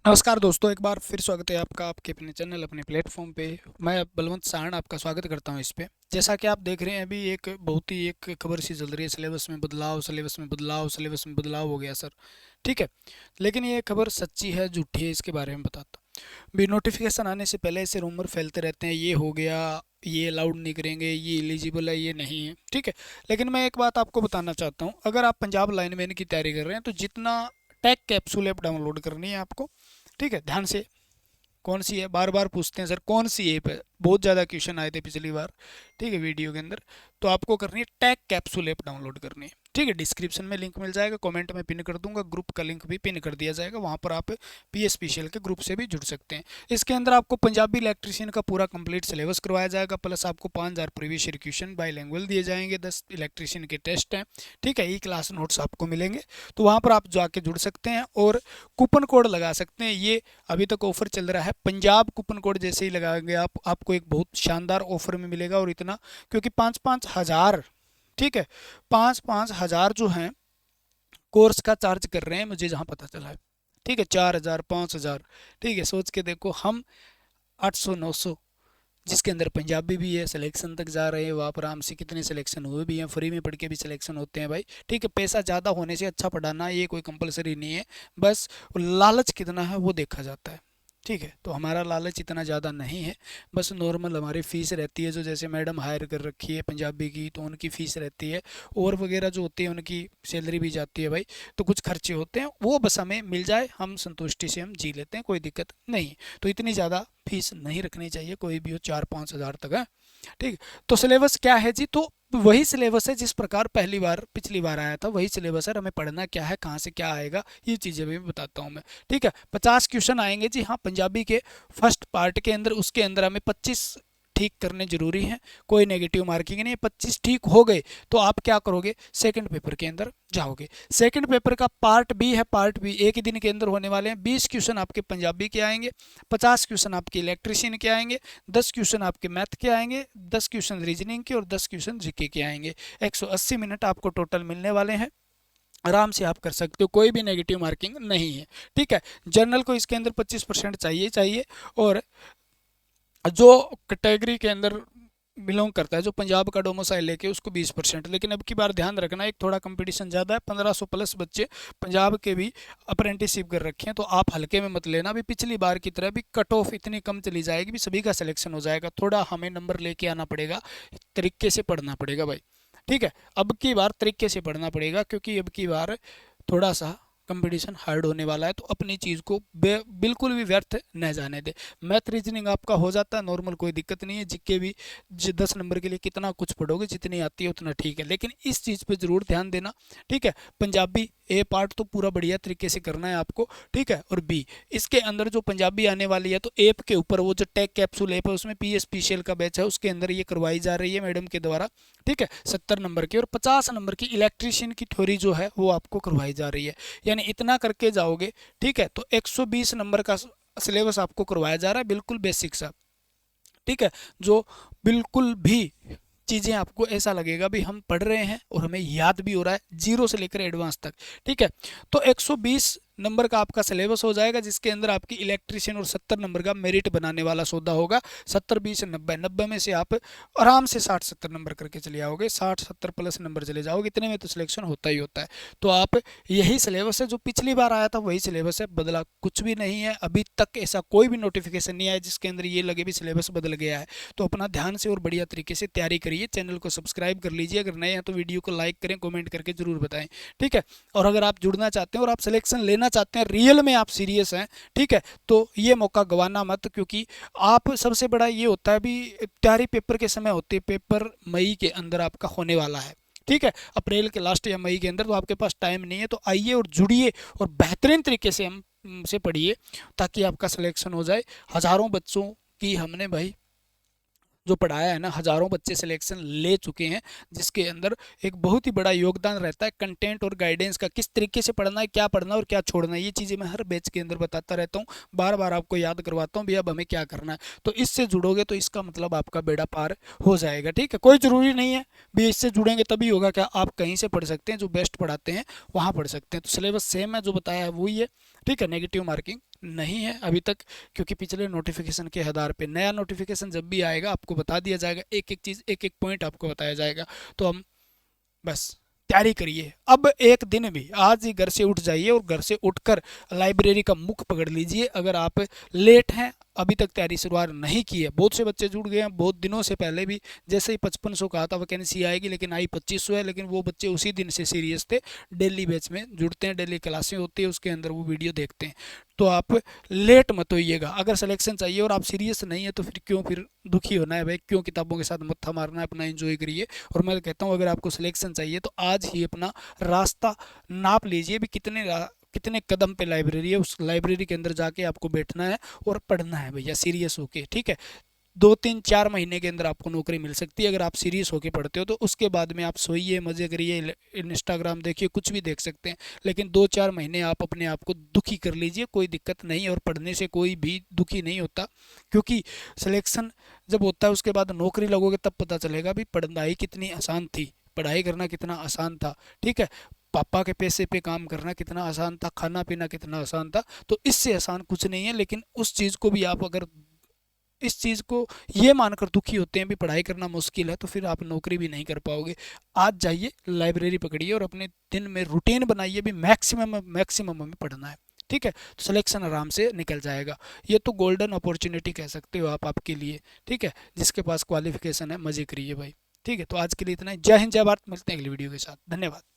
नमस्कार दोस्तों, एक बार फिर स्वागत है आपका आपके अपने चैनल अपने प्लेटफॉर्म पे। मैं बलवंत साहन आपका स्वागत करता हूं इस पे। जैसा कि आप देख रहे हैं, अभी एक बहुत ही एक खबर सी चल रही है, सिलेबस में बदलाव, सिलेबस में बदलाव, सिलेबस में बदलाव हो गया सर। ठीक है, लेकिन ये खबर सच्ची है झूठी है, इसके बारे में बताता हूँ। भी नोटिफिकेशन आने से पहले ऐसे रूमर फैलते रहते हैं, ये हो गया, ये अलाउड नहीं करेंगे, ये एलिजिबल है, ये नहीं है। ठीक है, लेकिन मैं एक बात आपको बताना चाहता हूँ, अगर आप पंजाब लाइनमैन की तैयारी कर रहे हैं तो जितना टेक कैप्सूल ऐप डाउनलोड करनी है आपको। ठीक है, ध्यान से। कौन सी है, बार बार पूछते हैं सर कौन सी ऐप है, बहुत ज़्यादा क्वेश्चन आए थे पिछली बार। ठीक है, वीडियो के अंदर। तो आपको करनी है टैग कैप्सूल ऐप डाउनलोड करनी है। ठीक है, डिस्क्रिप्शन में लिंक मिल जाएगा, कमेंट में पिन कर दूंगा, ग्रुप का लिंक भी पिन कर दिया जाएगा, वहाँ पर आप PSPCL के ग्रुप से भी जुड़ सकते हैं। इसके अंदर आपको पंजाबी इलेक्ट्रीशियन का पूरा कंप्लीट सिलेबस करवाया जाएगा, प्लस आपको 5,000 प्रीवियस ईयर क्वेश्चन बाईलैंग्वेज दिए जाएंगे, 10 इलेक्ट्रीशियन के टेस्ट हैं। ठीक है, ई क्लास नोट्स आपको मिलेंगे, तो वहाँ पर आप जाके जुड़ सकते हैं और कूपन कोड लगा सकते हैं। ये अभी तक ऑफर चल रहा है, पंजाब कूपन कोड जैसे ही लगाएंगे आप, आपको एक बहुत शानदार ऑफर में मिलेगा। और इतना क्योंकि 5-5 हज़ार, ठीक है, 5-5 हज़ार जो हैं कोर्स का चार्ज कर रहे हैं, मुझे जहाँ पता चला है। ठीक है, 4,000, 5,000। ठीक है, सोच के देखो, हम 800-900, जिसके अंदर पंजाबी भी है, सिलेक्शन तक जा रहे हैं, वहाँ पर आराम से कितने सिलेक्शन हुए भी हैं, फ्री में पढ़ के भी सिलेक्शन होते हैं भाई। ठीक है, पैसा ज़्यादा होने से अच्छा पढ़ाना ये कोई कंपलसरी नहीं है, बस लालच कितना है वो देखा जाता है। ठीक है, तो हमारा लालच इतना ज़्यादा नहीं है, बस नॉर्मल हमारी फ़ीस रहती है, जो जैसे मैडम हायर कर रखी है पंजाबी की, तो उनकी फ़ीस रहती है, और वगैरह जो होती है उनकी सैलरी भी जाती है भाई। तो कुछ खर्चे होते हैं, वो बस हमें मिल जाए, हम संतुष्टि से हम जी लेते हैं, कोई दिक्कत नहीं। तो इतनी ज़्यादा फीस नहीं रखनी चाहिए, कोई भी हो, 4-5 हज़ार तक है। ठीक। तो सिलेबस क्या है जी, तो वही सिलेबस है जिस प्रकार पहली बार पिछली बार आया था, वही सिलेबस है। हमें पढ़ना क्या है, कहाँ से क्या आएगा, ये चीज़ें भी बताता हूँ मैं। ठीक है, 50 क्वेश्चन आएंगे जी, हाँ, पंजाबी के फर्स्ट पार्ट के अंदर, उसके अंदर हमें 25 ठीक करने जरूरी हैं, कोई नेगेटिव मार्किंग नहीं है। 25 ठीक हो गए तो आप क्या करोगे, सेकंड पेपर के अंदर जाओगे। सेकंड पेपर का पार्ट बी है, पार्ट बी एक ही दिन के अंदर होने वाले हैं। 20 क्वेश्चन आपके पंजाबी के आएंगे, 50 क्वेश्चन आपके इलेक्ट्रिशियन के आएंगे, 10 क्वेश्चन आपके मैथ के आएंगे, 10 क्वेश्चन रीजनिंग के और 10 क्वेश्चन जीके के आएंगे। 180 मिनट आपको टोटल मिलने वाले हैं, आराम से आप कर सकते हो, कोई भी नेगेटिव मार्किंग नहीं है। ठीक है, जर्नल को इसके अंदर 25% चाहिए चाहिए, और जो कैटेगरी के अंदर बिलोंग करता है, जो पंजाब का डोमिसाइल लेके, उसको 20%। लेकिन अब की बार ध्यान रखना, एक थोड़ा कंपटीशन ज़्यादा है, 1500 प्लस बच्चे पंजाब के भी अप्रेंटिसशिप कर रखे हैं, तो आप हल्के में मत लेना भी। पिछली बार की तरह भी कट ऑफ इतनी कम चली जाएगी भी, सभी का सिलेक्शन हो जाएगा, थोड़ा हमें नंबर लेके आना पड़ेगा, तरीके से पढ़ना पड़ेगा भाई। ठीक है, अब की बार तरीके से पढ़ना पड़ेगा, क्योंकि अब की बार थोड़ा सा कंपटीशन हार्ड होने वाला है, तो अपनी चीज़ को बिल्कुल भी व्यर्थ न जाने दे। मैथ रीजनिंग आपका हो जाता है नॉर्मल, कोई दिक्कत नहीं है। जीके भी 10 नंबर के लिए कितना कुछ पढ़ोगे, जितनी आती है उतना ठीक है, लेकिन इस चीज़ पे ज़रूर ध्यान देना। ठीक है, पंजाबी ए पार्ट तो पूरा बढ़िया तरीके से करना है आपको। ठीक है, और बी, इसके अंदर जो पंजाबी आने वाली है, तो ऐप के ऊपर वो जो टेक कैप्सूल ऐप है, उसमें PSPCL का बैच है, उसके अंदर ये करवाई जा रही है मैडम के द्वारा। ठीक है, 70 नंबर की और 50 नंबर की इलेक्ट्रीशियन की थ्योरी जो है वो आपको करवाई जा रही है, यानी इतना करके जाओगे। ठीक है, तो 120 नंबर का सिलेबस आपको करवाया जा रहा है, बिल्कुल बेसिक सा। ठीक है, जो बिल्कुल भी चीज़ें आपको ऐसा लगेगा भी हम पढ़ रहे हैं और हमें याद भी हो रहा है, जीरो से लेकर एडवांस तक। ठीक है, तो 120 नंबर का आपका सिलेबस हो जाएगा, जिसके अंदर आपकी इलेक्ट्रीशियन और 70 नंबर का मेरिट बनाने वाला सौदा होगा। 70, 20, 90, 90 में से आप आराम से 60-70 नंबर करके चले आओगे, 60-70 प्लस नंबर चले जाओगे, इतने में तो सिलेक्शन होता ही होता है। तो आप, यही सिलेबस है जो पिछली बार आया था, वही सिलेबस है, बदला कुछ भी नहीं है। अभी तक ऐसा कोई भी नोटिफिकेशन नहीं आया जिसके अंदर ये लगे भी सिलेबस बदल गया है। तो अपना ध्यान से और बढ़िया तरीके से तैयारी करिए। चैनल को सब्सक्राइब कर लीजिए, अगर नए हैं तो वीडियो को लाइक करें, कमेंट करके जरूर बताएं। ठीक है, और अगर आप जुड़ना चाहते हैं और आप सिलेक्शन लेना चाहते हैं, रियल में आप सीरियस हैं, ठीक है, तो ये मौका गंवाना मत, क्योंकि आप, सबसे बड़ा ये होता है भी, तैयारी पेपर के समय होती है, पेपर मई के अंदर आपका होने वाला है। ठीक है, अप्रैल के लास्ट या मई के अंदर, तो आपके पास टाइम नहीं है, तो आइए और जुड़िए और बेहतरीन तरीके से हम से पढ़िए, ताकि आपका सिलेक्शन हो जाए। हज़ारों बच्चों की हमने भाई जो पढ़ाया है ना, हज़ारों बच्चे सिलेक्शन ले चुके हैं, जिसके अंदर एक बहुत ही बड़ा योगदान रहता है कंटेंट और गाइडेंस का, किस तरीके से पढ़ना है, क्या पढ़ना है और क्या छोड़ना है। ये चीज़ें मैं हर बैच के अंदर बताता रहता हूँ, बार बार आपको याद करवाता हूँ भी अब हमें क्या करना है। तो इससे जुड़ोगे तो इसका मतलब आपका बेड़ा पार हो जाएगा। ठीक है, कोई ज़रूरी नहीं है भी इससे जुड़ेंगे तभी होगा, क्या आप कहीं से पढ़ सकते हैं, जो बेस्ट पढ़ाते हैं वहाँ पढ़ सकते हैं। तो सिलेबस सेम है, जो बताया है वही है। ठीक है, नेगेटिव मार्किंग नहीं है अभी तक, क्योंकि पिछले नोटिफिकेशन के आधार पे नया नोटिफिकेशन जब भी आएगा आपको बता दिया जाएगा, एक एक चीज़ एक एक पॉइंट आपको बताया जाएगा। तो हम बस तैयारी करिए। अब एक दिन भी आज ही घर से उठ जाइए और घर से उठकर लाइब्रेरी का मुख पकड़ लीजिए। अगर आप लेट हैं, अभी तक तैयारी शुरुआत नहीं की है, बहुत से बच्चे जुड़ गए हैं बहुत दिनों से पहले भी, जैसे ही 5500 कहा था वैकेंसी आएगी, लेकिन आई 2500 है। लेकिन वो बच्चे उसी दिन से सीरियस थे, डेली बैच में जुड़ते हैं, डेली क्लासें होती है, उसके अंदर वो वीडियो देखते हैं। तो आप लेट मत होइएगा। अगर सिलेक्शन चाहिए और आप सीरियस नहीं है तो फिर दुखी होना है भाई, क्यों किताबों के साथ मत्था मारना है, अपना एंजॉय करिए। और मैं कहता हूँ अगर आपको सिलेक्शन चाहिए तो आज ही अपना रास्ता नाप लीजिए भी, कितने कदम पे लाइब्रेरी है, उस लाइब्रेरी के अंदर जाके आपको बैठना है और पढ़ना है भैया, सीरियस होके, ठीक है। 2 3 4 महीने के अंदर आपको नौकरी मिल सकती है अगर आप सीरियस होकर पढ़ते हो तो। उसके बाद में आप सोइए, मजे करिए, इंस्टाग्राम देखिए, कुछ भी देख सकते हैं, लेकिन 2 4 महीने आप अपने आप को दुखी कर लीजिए, कोई दिक्कत नहीं। और पढ़ने से कोई भी दुखी नहीं होता, क्योंकि सिलेक्शन जब होता है उसके बाद नौकरी लगोगे तब पता चलेगा भी पढ़ाई कितनी आसान थी, पढ़ाई करना कितना आसान था, ठीक है। पापा के पैसे पे काम करना कितना आसान था, खाना पीना कितना आसान था। तो इससे आसान कुछ नहीं है। लेकिन उस चीज़ को भी आप अगर इस चीज़ को ये मानकर दुखी होते हैं भी पढ़ाई करना मुश्किल है, तो फिर आप नौकरी भी नहीं कर पाओगे। आज जाइए, लाइब्रेरी पकड़िए और अपने दिन में रूटीन बनाइए भी, मैक्सिमम मैक्सिमम हमें पढ़ना है, ठीक है। तो सिलेक्शन आराम से निकल जाएगा। ये तो गोल्डन अपॉर्चुनिटी कह सकते हो आप आपके लिए, ठीक है। जिसके पास क्वालिफिकेशन है मजे करिए भाई, ठीक है। तो आज के लिए इतना ही। जय हिंद, जय भारत। मिलते हैं अगली वीडियो के साथ। धन्यवाद।